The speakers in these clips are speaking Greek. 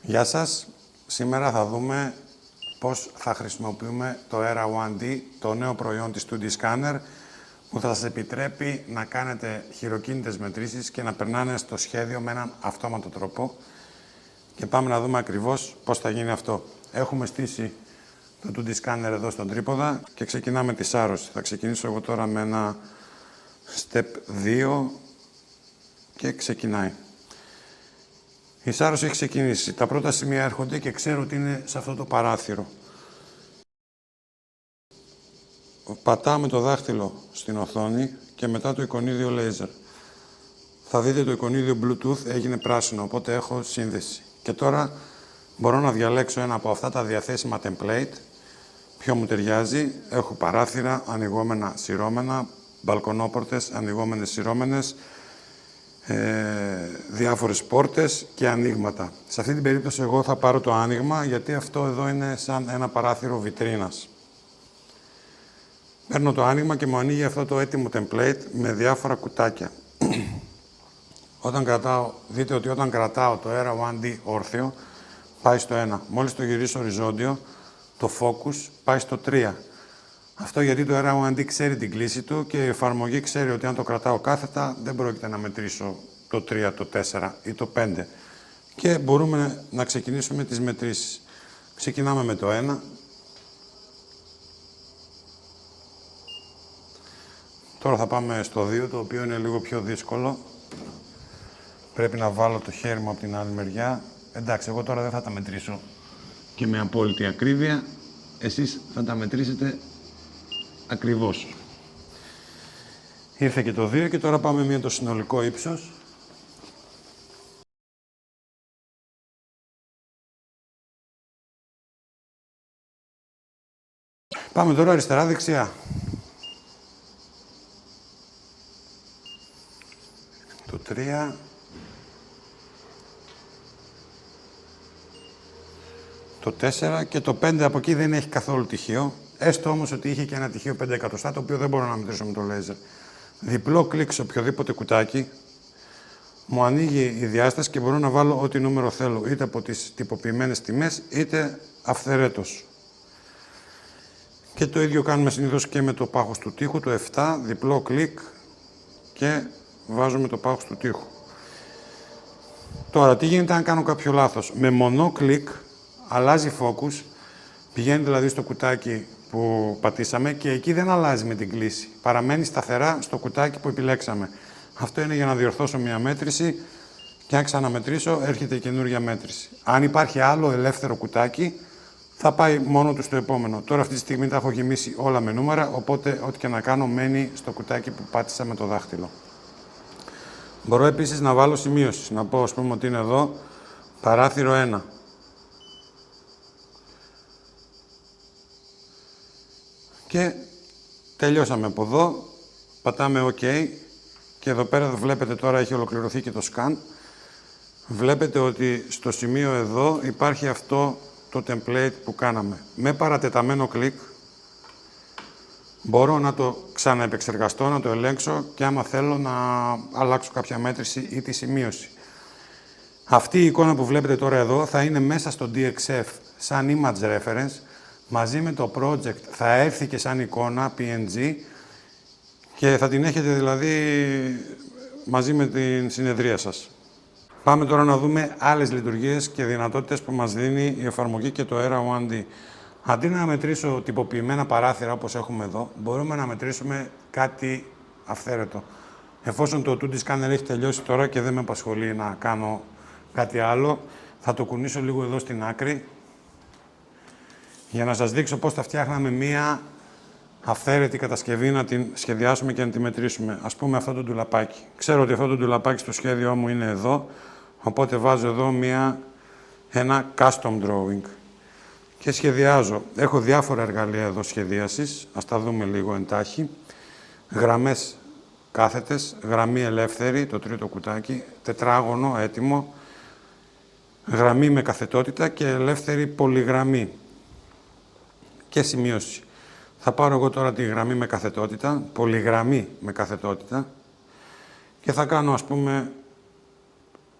Γεια σας. Σήμερα θα δούμε πώς θα χρησιμοποιούμε το ERA1D, το νέο προϊόν της 2D Scanner, που θα σας επιτρέπει να κάνετε χειροκίνητες μετρήσεις και να περνάνε στο σχέδιο με έναν αυτόματο τρόπο. Και πάμε να δούμε ακριβώς πώς θα γίνει αυτό. Έχουμε στήσει το 2D Scanner εδώ στον τρίποδα και ξεκινάμε τη σάρωση. Θα ξεκινήσω εγώ τώρα με ένα step 2 και ξεκινάει. Η σάρωση έχει ξεκινήσει. Τα πρώτα σημεία έρχονται και ξέρω ότι είναι σε αυτό το παράθυρο. Πατάω με το δάχτυλο στην οθόνη και μετά το εικονίδιο laser. Θα δείτε το εικονίδιο Bluetooth έγινε πράσινο, οπότε έχω σύνδεση. Και τώρα μπορώ να διαλέξω ένα από αυτά τα διαθέσιμα template, ποιο μου ταιριάζει. Έχω παράθυρα, ανοιγόμενα, σειρώμενα, μπαλκονόπορτες, ανοιγόμενες, σειρώμενες, διάφορες πόρτες και ανοίγματα. Σε αυτή την περίπτωση εγώ θα πάρω το άνοιγμα, γιατί αυτό εδώ είναι σαν ένα παράθυρο βιτρίνας. Παίρνω το άνοιγμα και μου ανοίγει αυτό το έτοιμο template με διάφορα κουτάκια. Δείτε ότι όταν κρατάω το ERA1D όρθιο, πάει στο 1. Μόλις το γυρίσω οριζόντιο, το focus πάει στο 3. Αυτό γιατί το ERA1D ξέρει την κλίση του και η εφαρμογή ξέρει ότι αν το κρατάω κάθετα, δεν πρόκειται να μετρήσω το 3, το 4 ή το 5. Και μπορούμε να ξεκινήσουμε τις μετρήσεις. Ξεκινάμε με το 1. Τώρα θα πάμε στο 2, το οποίο είναι λίγο πιο δύσκολο. Πρέπει να βάλω το χέρι μου από την άλλη μεριά. Εντάξει, εγώ τώρα δεν θα τα μετρήσω και με απόλυτη ακρίβεια. Εσείς θα τα μετρήσετε ακριβώς. Ήρθε και το 2 και τώρα πάμε με το συνολικό ύψος. Πάμε τώρα αριστερά-δεξιά. Το 3. Το 4 και το 5 από εκεί δεν έχει καθόλου τυχείο. Έστω όμως ότι είχε και ένα τυχείο 5 εκατοστά, το οποίο δεν μπορώ να μετρήσω με το λέιζερ. Διπλό κλικ σε οποιοδήποτε κουτάκι, μου ανοίγει η διάσταση και μπορώ να βάλω ό,τι νούμερο θέλω, είτε από τις τυποποιημένες τιμές, είτε αυθαιρέτως. Και το ίδιο κάνουμε συνήθως και με το πάχος του τοίχου, το 7, διπλό κλικ και βάζουμε το πάχος του τοίχου. Τώρα, τι γίνεται αν κάνω κάποιο λάθος? Με μονό κλικ αλλάζει focus, πηγαίνει δηλαδή στο κουτάκι που πατήσαμε και εκεί δεν αλλάζει με την κλίση. Παραμένει σταθερά στο κουτάκι που επιλέξαμε. Αυτό είναι για να διορθώσω μια μέτρηση και αν ξαναμετρήσω έρχεται η καινούργια μέτρηση. Αν υπάρχει άλλο ελεύθερο κουτάκι, θα πάει μόνο του στο επόμενο. Τώρα αυτή τη στιγμή τα έχω γεμίσει όλα με νούμερα, οπότε ό,τι και να κάνω μένει στο κουτάκι που πάτησα με το δάχτυλο. Μπορώ επίσης να βάλω σημείωση. Να πω, ας πούμε, ότι είναι εδώ παράθυρο 1. Και τελειώσαμε από εδώ. Πατάμε OK. Και εδώ πέρα βλέπετε τώρα έχει ολοκληρωθεί και το scan. Βλέπετε ότι στο σημείο εδώ υπάρχει αυτό το template που κάναμε. Με παρατεταμένο κλικ μπορώ να το ξαναεπεξεργαστώ, να το ελέγξω και άμα θέλω να αλλάξω κάποια μέτρηση ή τη σημείωση. Αυτή η εικόνα που βλέπετε τώρα εδώ θα είναι μέσα στο DXF σαν image reference. Μαζί με το project θα έρθει και σαν εικόνα PNG και θα την έχετε δηλαδή μαζί με την συνεδρία σας. Πάμε τώρα να δούμε άλλες λειτουργίες και δυνατότητες που μας δίνει η εφαρμογή και το ERA1D. Αντί να μετρήσω τυποποιημένα παράθυρα όπως έχουμε εδώ, μπορούμε να μετρήσουμε κάτι αυθαίρετο. Εφόσον το 2D Scanner έχει τελειώσει τώρα και δεν με απασχολεί να κάνω κάτι άλλο, θα το κουνήσω λίγο εδώ στην άκρη για να σας δείξω πώς θα φτιάχναμε μία αυθαίρετη κατασκευή να την σχεδιάσουμε και να τη μετρήσουμε. Ας πούμε αυτό το ντουλαπάκι. Ξέρω ότι αυτό το ντουλαπάκι στο σχέδιό μου είναι εδώ, οπότε βάζω εδώ ένα custom drawing και σχεδιάζω. Έχω διάφορα εργαλεία εδώ σχεδίασης, ας τα δούμε λίγο εντάχει. Γραμμές κάθετες, γραμμή ελεύθερη, το τρίτο κουτάκι, τετράγωνο έτοιμο, γραμμή με καθετότητα και ελεύθερη πολυγραμμή και σημείωση. Θα πάρω εγώ τώρα τη γραμμή με καθετότητα, πολυγραμμή με καθετότητα και θα κάνω, ας πούμε,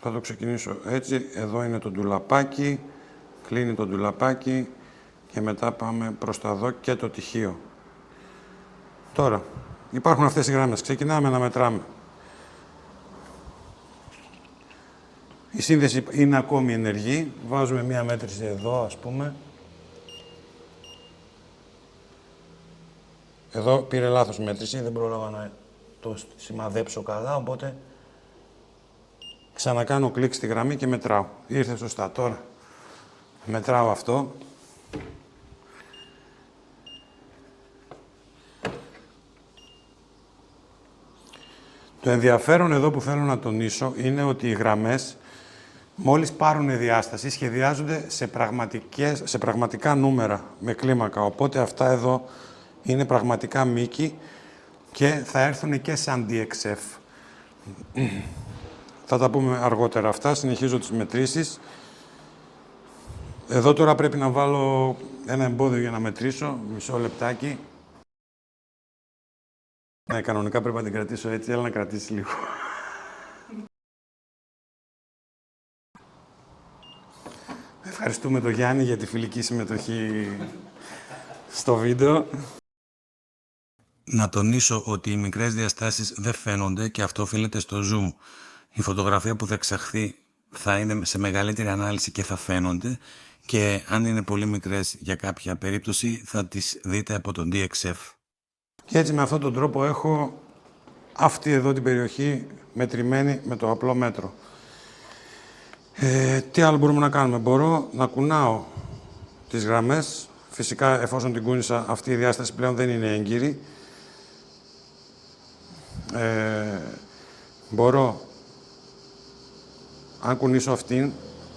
Θα το ξεκινήσω έτσι. Εδώ είναι το ντουλαπάκι. Κλείνει το ντουλαπάκι. Και μετά πάμε προς τα δω και το τυχείο. Τώρα, υπάρχουν αυτές οι γραμμές. Ξεκινάμε να μετράμε. Η σύνδεση είναι ακόμη ενεργή. Βάζουμε μία μέτρηση εδώ, ας πούμε. Εδώ πήρε λάθος μέτρηση, δεν πρόλαβα να το σημαδέψω καλά, οπότε ξανακάνω κλικ στη γραμμή και μετράω. Ήρθε σωστά. Τώρα μετράω αυτό. Το ενδιαφέρον εδώ που θέλω να τονίσω είναι ότι οι γραμμές, μόλις πάρουν διάσταση, σχεδιάζονται σε πραγματικά νούμερα με κλίμακα. Οπότε αυτά εδώ είναι πραγματικά μήκη και θα έρθουν και σαν DXF. Θα τα πούμε αργότερα αυτά. Συνεχίζω τις μετρήσεις. Εδώ τώρα πρέπει να βάλω ένα εμπόδιο για να μετρήσω. Μισό λεπτάκι. Ναι, κανονικά πρέπει να την κρατήσω έτσι, αλλά να κρατήσει λίγο. Ευχαριστούμε τον Γιάννη για τη φιλική συμμετοχή στο βίντεο. Να τονίσω ότι οι μικρές διαστάσεις δεν φαίνονται και αυτό οφείλεται στο zoom. Η φωτογραφία που θα εξαχθεί θα είναι σε μεγαλύτερη ανάλυση και θα φαίνονται και αν είναι πολύ μικρές για κάποια περίπτωση θα τις δείτε από τον DXF. Και έτσι με αυτόν τον τρόπο έχω αυτή εδώ την περιοχή μετρημένη με το απλό μέτρο. Τι άλλο μπορούμε να κάνουμε. Μπορώ να κουνάω τις γραμμές. Φυσικά εφόσον την κούνησα αυτή η διάσταση πλέον δεν είναι έγκυρη. Μπορώ, αν κουνήσω αυτήν,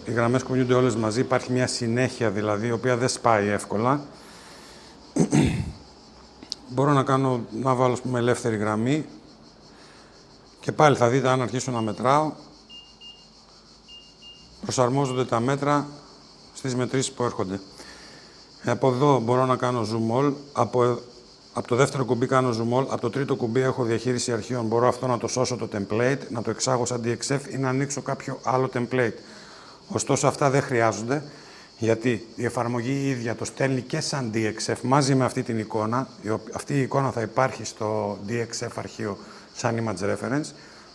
οι γραμμές κουνιούνται όλες μαζί, υπάρχει μια συνέχεια δηλαδή, η οποία δεν σπάει εύκολα. Μπορώ να βάλω, ας πούμε, ελεύθερη γραμμή και πάλι θα δείτε, αν αρχίσω να μετράω, προσαρμόζονται τα μέτρα στις μετρήσεις που έρχονται. Από εδώ μπορώ να κάνω zoom all, από το δεύτερο κουμπί κάνω zoom all, από το τρίτο κουμπί έχω διαχείριση αρχείων. Μπορώ αυτό να το σώσω το template, να το εξάγω σαν DXF ή να ανοίξω κάποιο άλλο template. Ωστόσο αυτά δεν χρειάζονται, γιατί η εφαρμογή η ίδια το στέλνει και σαν DXF μαζί με αυτή την εικόνα. Αυτή η εικόνα θα υπάρχει στο DXF αρχείο σαν image reference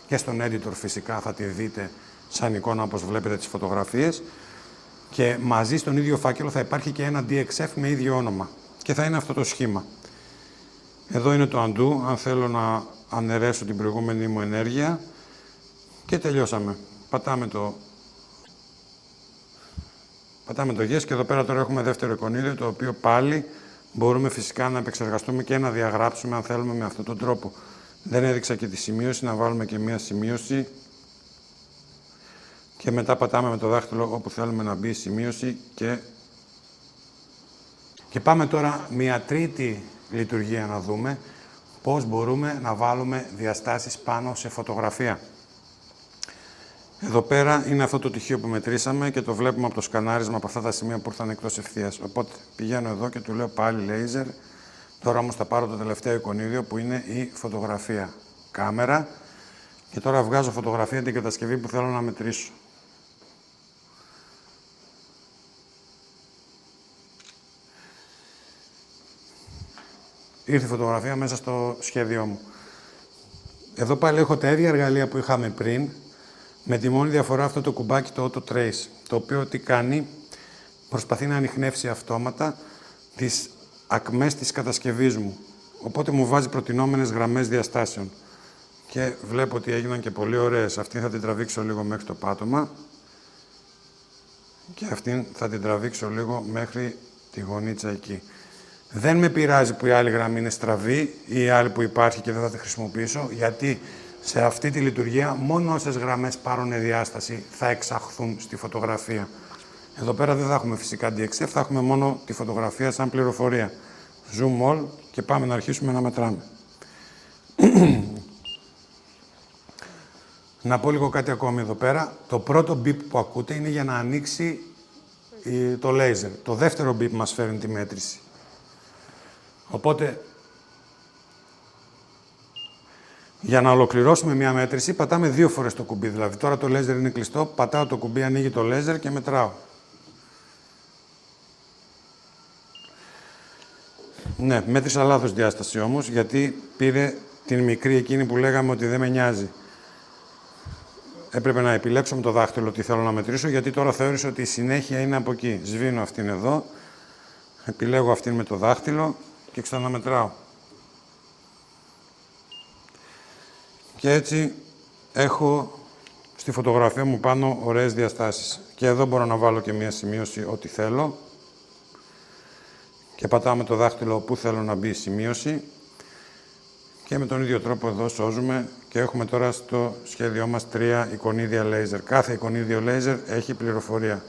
και στον editor φυσικά θα τη δείτε σαν εικόνα όπως βλέπετε τις φωτογραφίες. Και μαζί στον ίδιο φάκελο θα υπάρχει και ένα DXF με ίδιο όνομα. Και θα είναι αυτό το σχήμα. Εδώ είναι το undo, αν θέλω να αναιρέσω την προηγούμενη μου ενέργεια. Και τελειώσαμε. Πατάμε το yes και εδώ πέρα τώρα έχουμε δεύτερο εικονίδιο, το οποίο πάλι μπορούμε φυσικά να επεξεργαστούμε και να διαγράψουμε αν θέλουμε με αυτόν τον τρόπο. Δεν έδειξα και τη σημείωση, να βάλουμε και μία σημείωση. Και μετά πατάμε με το δάχτυλο όπου θέλουμε να μπει η σημείωση και πάμε τώρα μία τρίτη λειτουργία να δούμε πώς μπορούμε να βάλουμε διαστάσεις πάνω σε φωτογραφία. Εδώ πέρα είναι αυτό το τυχείο που μετρήσαμε και το βλέπουμε από το σκανάρισμα από αυτά τα σημεία που ήρθαν εκτός ευθείας. Οπότε πηγαίνω εδώ και του λέω πάλι laser. Τώρα όμως θα πάρω το τελευταίο εικονίδιο που είναι η φωτογραφία. Κάμερα. Και τώρα βγάζω φωτογραφία την κατασκευή που θέλω να μετρήσω. Ήρθε η φωτογραφία μέσα στο σχέδιό μου. Εδώ πάλι έχω τα ίδια εργαλεία που είχαμε πριν, με τη μόνη διαφορά αυτό το κουμπάκι, το Auto Trace, το οποίο τι κάνει, προσπαθεί να ανιχνεύσει αυτόματα τις ακμές της κατασκευής μου. Οπότε μου βάζει προτινόμενες γραμμές διαστάσεων. Και βλέπω ότι έγιναν και πολύ ωραίες. Αυτή θα την τραβήξω λίγο μέχρι το πάτωμα. Και αυτήν θα την τραβήξω λίγο μέχρι τη γωνίτσα εκεί. Δεν με πειράζει που η άλλη γραμμή είναι στραβή ή η άλλη που υπάρχει και δεν θα τη χρησιμοποιήσω, γιατί σε αυτή τη λειτουργία μόνο όσες γραμμές πάρουν διάσταση θα εξαχθούν στη φωτογραφία. Εδώ πέρα δεν θα έχουμε φυσικά DXF, θα έχουμε μόνο τη φωτογραφία σαν πληροφορία. Zoom all και πάμε να αρχίσουμε να μετράμε. Να πω λίγο κάτι ακόμη εδώ πέρα. Το πρώτο beep που ακούτε είναι για να ανοίξει το laser. Το δεύτερο beep μας φέρνει τη μέτρηση. Οπότε, Για να ολοκληρώσουμε μια μέτρηση, πατάμε 2 φορές το κουμπί. Δηλαδή, τώρα το λέιζερ είναι κλειστό, πατάω το κουμπί, ανοίγει το λέιζερ και μετράω. Ναι, μέτρησα λάθος διάσταση όμως, γιατί πήρε την μικρή εκείνη που λέγαμε ότι δεν με νοιάζει. Έπρεπε να επιλέξω με το δάχτυλο τι θέλω να μετρήσω, γιατί τώρα θεώρησα ότι η συνέχεια είναι από εκεί. Σβήνω αυτήν εδώ, επιλέγω αυτήν με το δάχτυλο και ξαναμετράω. Και έτσι έχω στη φωτογραφία μου πάνω ωραίες διαστάσεις. Και εδώ μπορώ να βάλω και μία σημείωση ό,τι θέλω. Και πατάω με το δάχτυλο που θέλω να μπει η σημείωση. Και με τον ίδιο τρόπο εδώ σώζουμε και έχουμε τώρα στο σχέδιό μας 3 εικονίδια λέιζερ. Κάθε εικονίδιο λέιζερ έχει πληροφορία.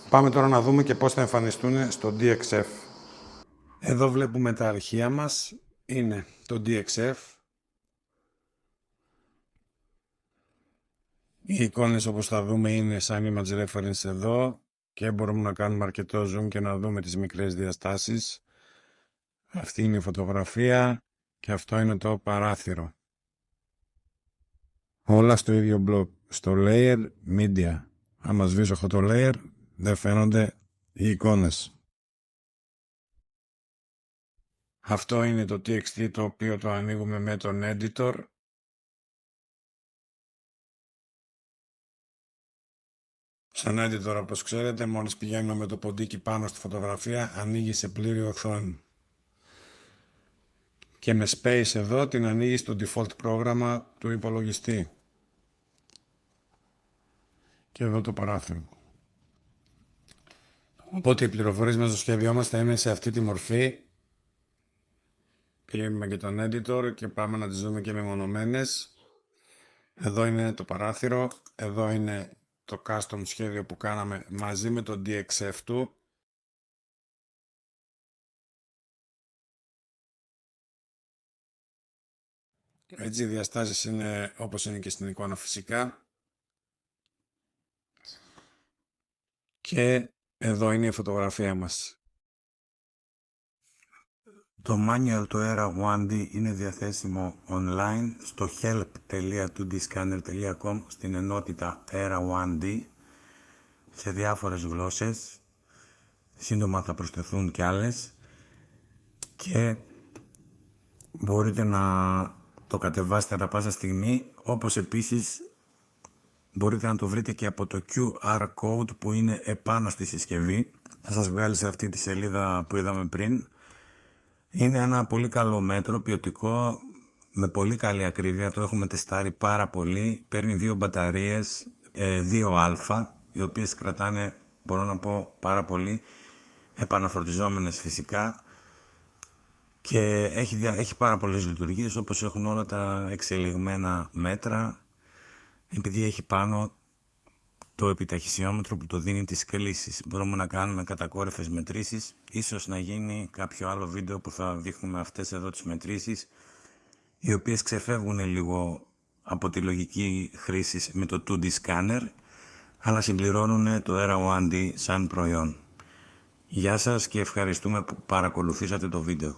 Πάμε τώρα να δούμε και πώς θα εμφανιστούν στο DXF. Εδώ βλέπουμε τα αρχεία μας. Είναι το DXF. Οι εικόνες όπως θα δούμε είναι σαν image reference εδώ και μπορούμε να κάνουμε αρκετό zoom και να δούμε τις μικρές διαστάσεις. Αυτή είναι η φωτογραφία και αυτό είναι το παράθυρο. Όλα στο ίδιο μπλοκ. Στο layer media. Άμα σβήσω αυτό το layer δεν φαίνονται οι εικόνες. Αυτό είναι το TXT το οποίο το ανοίγουμε με τον editor. Σαν editor, όπως ξέρετε, μόλις πηγαίνουμε με το ποντίκι πάνω στη φωτογραφία, ανοίγει σε πλήρη οθόνη. Και με space εδώ την ανοίγει στο default πρόγραμμα του υπολογιστή. Και εδώ το παράθυρο. Οπότε οι πληροφορίες μέσα στο σχέδιό μας θα είναι σε αυτή τη μορφή. Κλείνουμε και τον editor και πάμε να τις δούμε και μεμονωμένες. Εδώ είναι το παράθυρο, εδώ είναι το custom σχέδιο που κάναμε μαζί με το DXF του. Έτσι οι διαστάσεις είναι όπως είναι και στην εικόνα φυσικά. Και εδώ είναι η φωτογραφία μας. Το manual του Era 1D είναι διαθέσιμο online στο help.2dscanner.com στην ενότητα Era 1D σε διάφορες γλώσσες. Σύντομα θα προσθεθούν και άλλες και μπορείτε να το κατεβάσετε ανά πάσα στιγμή, όπως επίσης μπορείτε να το βρείτε και από το QR code που είναι επάνω στη συσκευή. Θα σας βγάλει σε αυτή τη σελίδα που είδαμε πριν. Είναι ένα πολύ καλό μέτρο, ποιοτικό, με πολύ καλή ακρίβεια, το έχουμε τεστάρει πάρα πολύ. Παίρνει 2 μπαταρίες, 2α, οι οποίες κρατάνε, μπορώ να πω, πάρα πολύ, επαναφορτιζόμενες φυσικά. Και έχει πάρα πολλές λειτουργίες, όπως έχουν όλα τα εξελιγμένα μέτρα, επειδή έχει πάνω το επιταχυσιόμετρο που το δίνει τις κλήσεις. Μπορούμε να κάνουμε κατακόρυφες μετρήσεις, ίσως να γίνει κάποιο άλλο βίντεο που θα δείχνουμε αυτές εδώ τις μετρήσεις, οι οποίες ξεφεύγουν λίγο από τη λογική χρήση με το 2D scanner, αλλά συμπληρώνουν το Era 1D σαν προϊόν. Γεια σας και ευχαριστούμε που παρακολουθήσατε το βίντεο.